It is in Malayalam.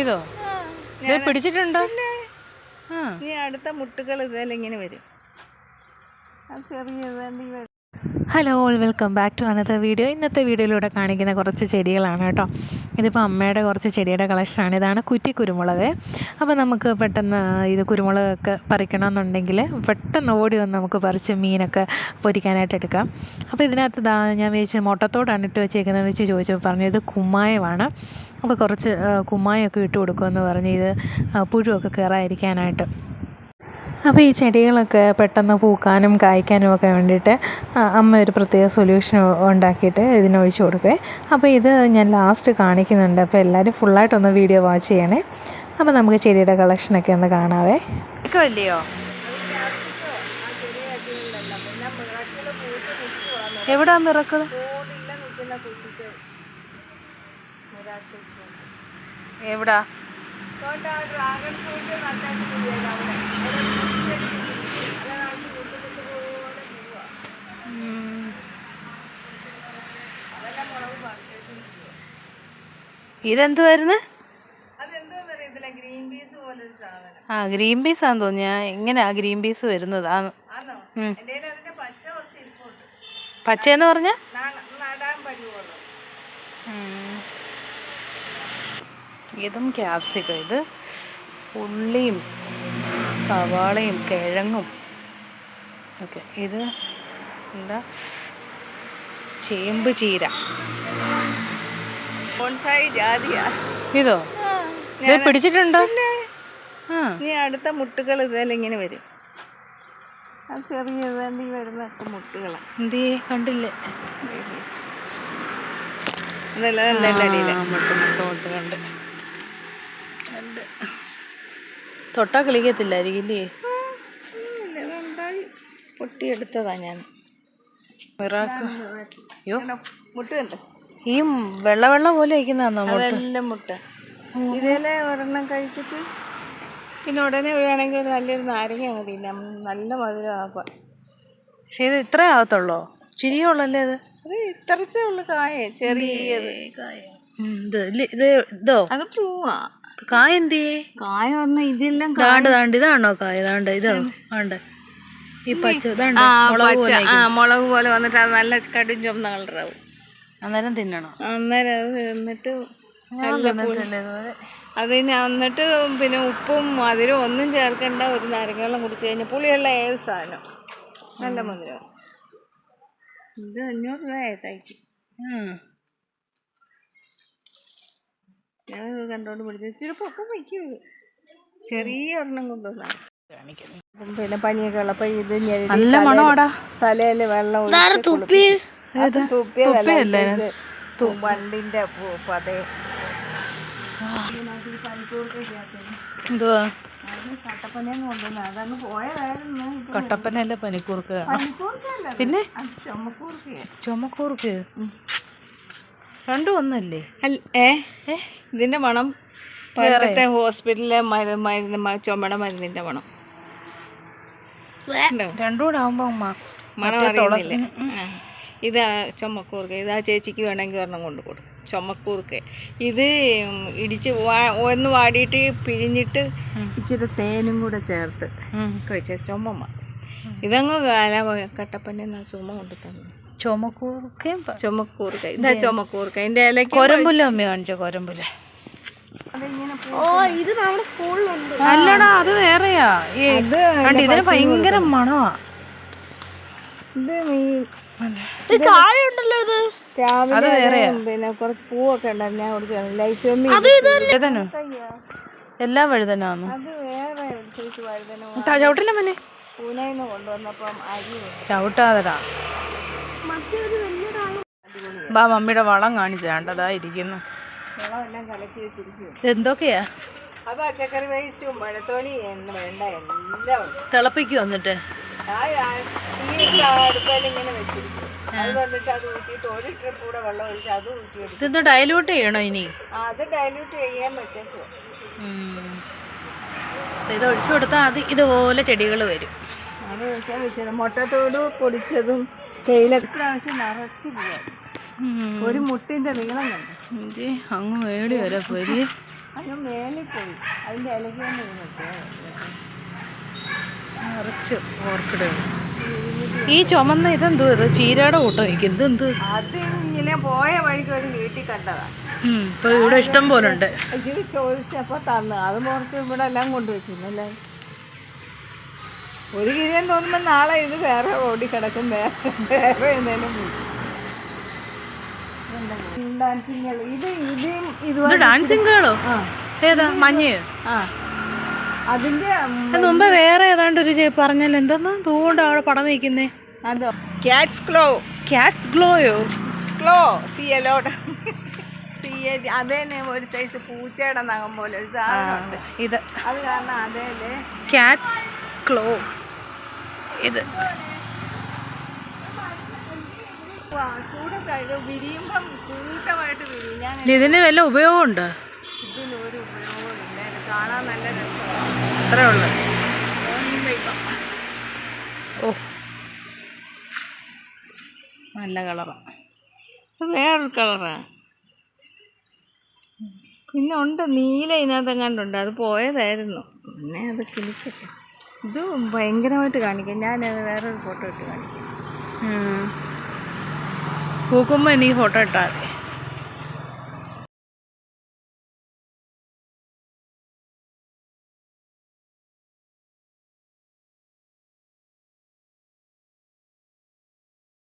ഇതോ ഇത് പിടിച്ചിട്ടുണ്ടോ? ഈ അടുത്ത മുട്ടുകൾ ഇതെല്ലാം ഇങ്ങനെ വരും. അത് ചെറിയ hello welcome back to another video. ഇന്നത്തെ വീഡിയോയിലൂടെ കാണിക്കുന്ന കുറച്ച് ചെടികളാണ് കേട്ടോ. ഇതിപ്പോൾ അമ്മയുടെ കുറച്ച് ചെടിയുടെ കളക്ഷനാണ്. ഇതാണ് കുറ്റി കുരുമുളക്. അപ്പോൾ നമുക്ക് പെട്ടെന്ന് ഇത് കുരുമുളകൊക്കെ പറിക്കണമെന്നുണ്ടെങ്കിൽ പെട്ടെന്ന് ഓടി വന്ന് നമുക്ക് പറിച്ച് മീനൊക്കെ പൊരിക്കാനായിട്ട് എടുക്കാം. അപ്പോൾ ഇതിനകത്ത് ഞാൻ വിചാരിച്ച് മുട്ടത്തോടാണ് ഇട്ട് വെച്ചേക്കുന്നതെന്ന് വെച്ച് ചോദിച്ചപ്പോൾ പറഞ്ഞു ഇത് കുമ്മായമാണ്. അപ്പോൾ കുറച്ച് കുമ്മായമൊക്കെ ഇട്ട് കൊടുക്കുമെന്ന് പറഞ്ഞ് ഇത് പുഴുവൊക്കെ കയറാതിരിക്കാനായിട്ട്. അപ്പോൾ ഈ ചെടികളൊക്കെ പെട്ടെന്ന് പൂക്കാനും കായ്ക്കാനും ഒക്കെ വേണ്ടിയിട്ട് അമ്മ ഒരു പ്രത്യേക സൊല്യൂഷൻ ഉണ്ടാക്കിയിട്ട് ഇതിനൊഴിച്ച് കൊടുക്കുക. അപ്പോൾ ഇത് ഞാൻ ലാസ്റ്റ് കാണിക്കുന്നുണ്ട്. അപ്പോൾ എല്ലാവരും ഫുള്ളായിട്ടൊന്ന് വീഡിയോ വാച്ച് ചെയ്യണേ. അപ്പോൾ നമുക്ക് ചെടിയുടെ കളക്ഷനൊക്കെ ഒന്ന് കാണാവേ. ഇല്ലയോ എവിടാ മിറക്കൾ? എവിടാ? ഇതെന്തുവായിരുന്നു? ഗ്രീൻ പീസ് ആണെന്ന് തോന്നി. എങ്ങനെയാ ഗ്രീൻ പീസ് വരുന്നത്? പച്ചയെന്ന് പറഞ്ഞ ഇതും ക്യാപ്സിക്കം. ഇത് ഉള്ളിയും സവാളയും കിഴങ്ങും ഓക്കെ. ഇത് എന്താ? ചേമ്പ് ചീര. ഇതോ ഇത് പിടിച്ചിട്ടുണ്ടോ? ഈ അടുത്ത മുട്ടുകൾ ഇതെല്ലാം ഇങ്ങനെ വരും. അത് ചെറിയ വരുന്ന മുട്ടുകളാണ്. എന്തേ കണ്ടില്ലേ? മുട്ട് കണ്ട് തൊട്ടാ കളിക്കത്തില്ലായിരിക്കില്ലേ? പൊട്ടിയെടുത്തതാ ഞാൻ. അയ്യോ മുട്ട ഉണ്ട്. ഈ വെള്ള പോലെ ഇരിക്കുന്നതാണോ? അതെല്ലാം മുട്ട. ഇതേലെ ഒരെണ്ണം കഴിച്ചിട്ട് പിന്നെ ഉടനെ വേണമെങ്കിൽ ഒരു നല്ലൊരു നാരങ്ങ മതി. നല്ല മധുരമാക്കാം. പക്ഷെ ഇത് ഇത്രേ ആകത്തുള്ളോ? ചിരിയുള്ളല്ലേ അത്? അത് ഇത്രച്ചേ ഉള്ളു കായ. ചെറിയത് കായ. ഇതോ? അത് പൂവാ. കായ എന്തേ? കായ പറഞ്ഞ ഇതെല്ലാം താണ്ട് ഇതാണോ കായ? താണ്ട് ഇതോ? ആണ്ട് ഈ പച്ച മുളക് പോലെ വന്നിട്ട് അത് നല്ല കടും ചുവന്ന കളറാവും. അന്നേരം തിന്നണോ? അന്നേരം അത് തിന്നിട്ട് അതിന് എന്നിട്ട് പിന്നെ ഉപ്പും മധുരം ഒന്നും ചേർക്കണ്ട. ഒരു നാരങ്ങ കുടിച്ചു കഴിഞ്ഞാൽ പുളിയുള്ള ഏത് സാധനം നല്ല മധുരം. ഇത് 500 രൂപയായി തയ്ക്ക്. ഞാനത് കണ്ടോണ്ട് പിടിച്ചു. ഇച്ചിരി പൊക്കം വയ്ക്കും. ചെറിയ ഒരെണ്ണം കൊണ്ടുവന്നാണ്. പിന്നെ പനിയൊക്കെ ഉള്ളപ്പോ ഇത് നല്ല മണമാടാ. തലയില് വെള്ളം വണ്ടിന്റെ പതേ എന്തുവാ? കട്ടപ്പനയെന്ന് കൊണ്ടുവന്ന അതങ്ങ് പോയതായിരുന്നു. കട്ടപ്പനയല്ല പനിക്കൂർക്ക്. പിന്നെ ചുമക്കൂർക്ക് രണ്ടും ഒന്നല്ലേ? ഇതിന്റെ മണം പണ്ടത്തെ ഹോസ്പിറ്റലിലെ മരുന്ന് ചുമട മരുന്നിന്റെ മണം. രണ്ടും കൂടെ ആവുമ്പോ മണം അറിയുന്നില്ല. ഇതാ ചുമക്കൂർക്ക്. ഇതാ ചേച്ചിക്ക് വേണമെങ്കിൽ ഒരെണ്ണം കൊണ്ട് കൊടുക്കും. ചുമക്കൂർക്ക് ഇത് ഇടിച്ച് ഒന്ന് വാടിയിട്ട് പിഴിഞ്ഞിട്ട് ഇച്ചിരി തേനും കൂടെ ചേർത്ത് കഴിച്ച ചുമ. ഇതങ്ങ് കട്ടപ്പന ചുമ കൊണ്ട് തന്നു. ചുമക്കൂർക്ക. ഇതാ ചുമക്കൂർക്ക. ഇതിന്റെ ഇലയ്ക്ക് കൊരമ്പുല്ല അമ്മ കാണിച്ചോ? കൊരമ്പുല്ല. ഇത് നമ്മുടെ സ്കൂളിലുണ്ട്. അല്ലടാ അത് വേറെയാ. ഇതിന് ഭയങ്കര മണമാ. ഇത് കായുണ്ടല്ലോ. ഇത് രാവിലെ പിന്നെ കുറച്ച് പൂവൊക്കെ ഉണ്ടായിരുന്നു. ഞാൻ കുടിച്ചു ലൈസോമി. എല്ലാം വഴുതനാന്ന്. അത് വേറെ വഴുതന ചവിട്ടില്ല മനെ. പൂനെന്ന് കൊണ്ടുവന്നപ്പം അരി ചവിട്ടാതടാ. ബാ മമ്മിയുടെ വളം കാണിച്ചാണ്ടതാ ഇരിക്കുന്നു. വെള്ളമെല്ലാം കലക്കി വെച്ചിരിക്കും. എന്തൊക്കെയാ? അത് പച്ചക്കറി വേസ്റ്റും മഴത്തോണി വേണ്ട എല്ലാം തിളപ്പിക്കും. എന്നിട്ട് അടുപ്പയിൽ ഇങ്ങനെ വെച്ചിരിക്കും. അത് വന്നിട്ട് അത് ഊറ്റിയിട്ട് 1 ലിറ്റർ കൂടെ വെള്ളം ഒഴിച്ച് അത് ഊറ്റിയെടുക്കും. ഇതെന്താ ഡൈല്യൂട്ട് ചെയ്യണോ ഇനി? അത് ഡൈല്യൂട്ട് ചെയ്യാൻ വെച്ചേക്കുവാ. ഇത് ഒഴിച്ചു കൊടുത്താൽ അത് ഇതുപോലെ ചെടികൾ വരും. അത് വെച്ചാൽ മുട്ടത്തോട് പൊടിച്ചതും തേയില പ്രാവശ്യം നിറച്ച് പോവാ. ഒരു മുട്ടിന്റെ നീളം കണ്ടു. അങ്ങ് മേടി വരെ പൊരി. അങ്ങ് മേലെ പോയി അതിൻ്റെ ഇലക്ക് കൊണ്ട് നിറച്ച് ഓർക്കിഡ്. ഈ ചുമന്ന ഇതെന്തോ ഇത് ചീരയുടെ കൂട്ടം നിൽക്കും. ഇതെന്ത്? അത് ഇങ്ങനെ പോയ വഴിക്ക് ഒരു വീട്ടിൽ കണ്ടതാ. ഇപ്പൊ ഇവിടെ ഇഷ്ടം പോലെ ഉണ്ട്. ഇത് ചോദിച്ചപ്പോൾ തന്നു. അത് മുറിച്ച് ഇവിടെ എല്ലാം കൊണ്ടുവച്ചിരുന്നല്ലേ. ഒരു കിരിയാൻ തോന്നുമ്പോൾ നാളെ ഇത് വേറെ റോഡിൽ കിടക്കും. വേറെ എന്തെങ്കിലും ഡാൻസിങ് ഇത് ഇതും ഇതുപോലെ ഡാൻസിങ് കേളോ? ഏതാ? മഞ്ഞ്? ആ അതിൻ്റെ മുമ്പ് വേറെ ഏതാണ്ട് ഒരു പറഞ്ഞല്ലോ. എന്തെന്നാ തോണ്ട് അവിടെ പടം നയിക്കുന്നേ? അതോ ക്യാറ്റ്സ് ക്ലോ. ക്യാറ്റ്സ് ഗ്ലോയോ? ക്ലോ സിയലോട്ട് സിയ അതേനെ ഒരു സൈസ് പൂച്ചയുടെ നഖം പോലെ ഒരു സാധനമുണ്ട്. ഇത് അത് കാരണം അതേലെ ക്യാറ്റ്സ് ക്ലോ. ഇത് ചൂടൊക്കെ വിരിയുമ്പം കൂട്ടമായിട്ട് വിരിയും. ഞാൻ ഇതിന് വല്ല ഉപയോഗമുണ്ട്? ഇതിനൊരു ഉപയോഗമില്ല. കാണാൻ നല്ല രസമാണ്. അത്രേ ഉള്ളു. ഓ നല്ല കളറാണ്. വേറൊരു കളറാണ്. പിന്നെ ഉണ്ട് നീല ഇതിനകത്തെങ്ങാണ്ടുണ്ട്. അത് പോയതായിരുന്നു. പിന്നെ അത് കിളിക്കട്ടെ. ഇത് ഭയങ്കരമായിട്ട് കാണിക്കാം. ഞാനത് വേറൊരു ഫോട്ടോ ഇട്ട് കാണിക്കാം. പൂക്കുമ്പോൾ എനിക്ക് ഫോട്ടോ ഇട്ടാൽ മതി.